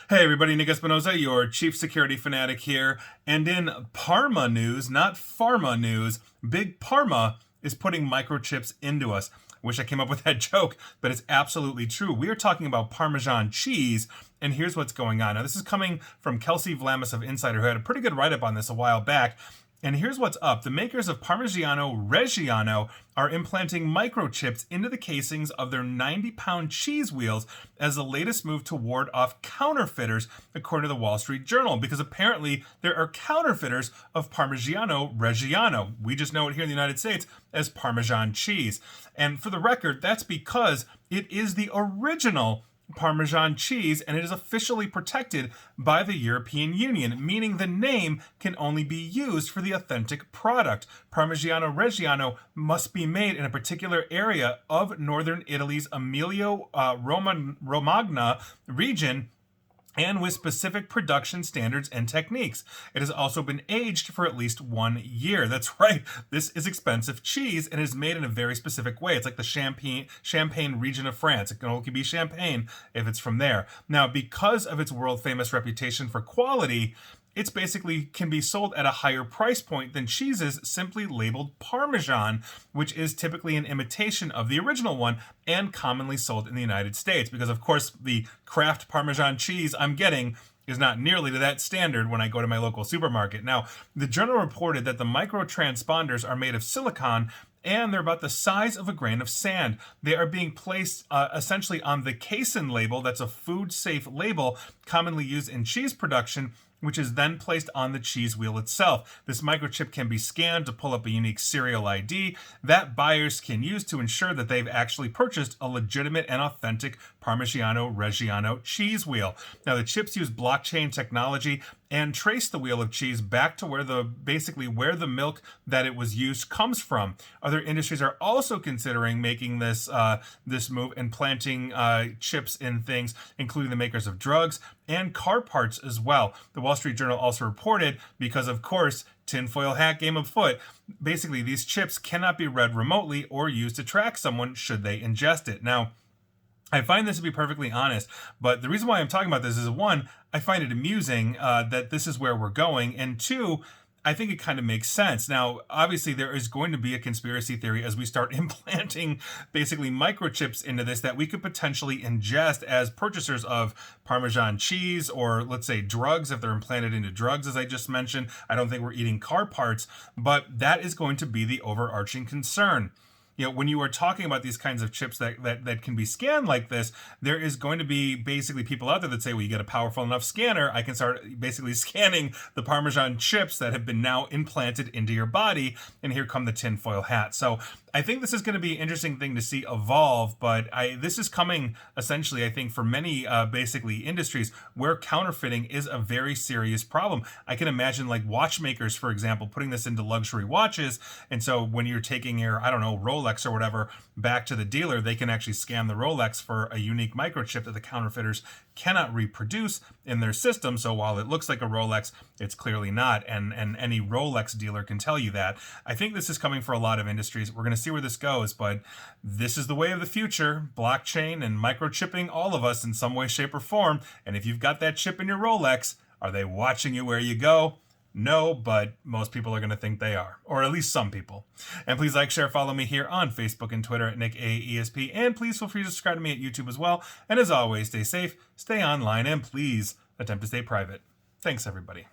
Hey everybody, Nick Espinoza, your chief security fanatic here. And in Parma news, not pharma news, Big Parma is putting microchips into us. Wish I came up with that joke, but it's absolutely true. We are talking about Parmesan cheese, and here's what's going on. Now, this is coming from Kelsey Vlamis of Insider, who had a pretty good write-up on this a while back. And here's what's up. The makers of Parmigiano Reggiano are implanting microchips into the casings of their 90-pound cheese wheels as the latest move to ward off counterfeiters, according to the Wall Street Journal, because apparently there are counterfeiters of Parmigiano Reggiano. We just know it here in the United States as Parmesan cheese. And for the record, that's because it is the original Parmesan cheese, and it is officially protected by the European Union, meaning the name can only be used for the authentic product. Parmigiano Reggiano must be made in a particular area of northern Italy's Emilia-Romagna region, and with specific production standards and techniques. It has also been aged for at least 1 year. That's right, this is expensive cheese and is made in a very specific way. It's like the Champagne region of France. It can only be Champagne if it's from there. Now, because of its world-famous reputation for quality, it's basically can be sold at a higher price point than cheeses simply labeled Parmesan, which is typically an imitation of the original one and commonly sold in the United States. Because, of course, the Kraft Parmesan cheese I'm getting is not nearly to that standard when I go to my local supermarket. Now, the journal reported that the microtransponders are made of silicon, and they're about the size of a grain of sand. They are being placed essentially on the casein label. That's a food-safe label commonly used in cheese production, which is then placed on the cheese wheel itself. This microchip can be scanned to pull up a unique serial ID that buyers can use to ensure that they've actually purchased a legitimate and authentic Parmigiano Reggiano cheese wheel. Now, the chips use blockchain technology and trace the wheel of cheese back to where the milk that it was used comes from. Other industries are also considering making this move and planting chips in things, including the makers of drugs and car parts as well. The Wall Street Journal also reported, because of course, tinfoil hat game afoot, basically these chips cannot be read remotely or used to track someone should they ingest it. Now, I find this to be perfectly honest, but the reason why I'm talking about this is, one, I find it amusing that this is where we're going, and two, I think it kind of makes sense. Now, obviously, there is going to be a conspiracy theory as we start implanting basically microchips into this that we could potentially ingest as purchasers of Parmesan cheese, or let's say drugs, if they're implanted into drugs, as I just mentioned. I don't think we're eating car parts, but that is going to be the overarching concern. You know, when you are talking about these kinds of chips that can be scanned like this, there is going to be basically people out there that say, well, you get a powerful enough scanner, I can start basically scanning the Parmesan chips that have been now implanted into your body, and here come the tinfoil hat. So I think this is going to be an interesting thing to see evolve, but this is coming essentially, I think, for many basically industries where counterfeiting is a very serious problem. I can imagine like watchmakers, for example, putting this into luxury watches, and so when you're taking your, I don't know, Rolex or whatever back to the dealer, they can actually scan the Rolex for a unique microchip that the counterfeiters cannot reproduce in their system. So while it looks like a Rolex, it's clearly not, and any Rolex dealer can tell you that. I think this is coming for a lot of industries. We're going to see where this goes, but this is the way of the future. Blockchain and microchipping all of us in some way, shape, or form. And if you've got that chip in your Rolex, are they watching you where you go? No, but most people are going to think they are, or at least some people. And please like, share, follow me here on Facebook and Twitter at NickAESP, and please feel free to subscribe to me at YouTube as well. And as always, stay safe, stay online, and please attempt to stay private. Thanks, everybody.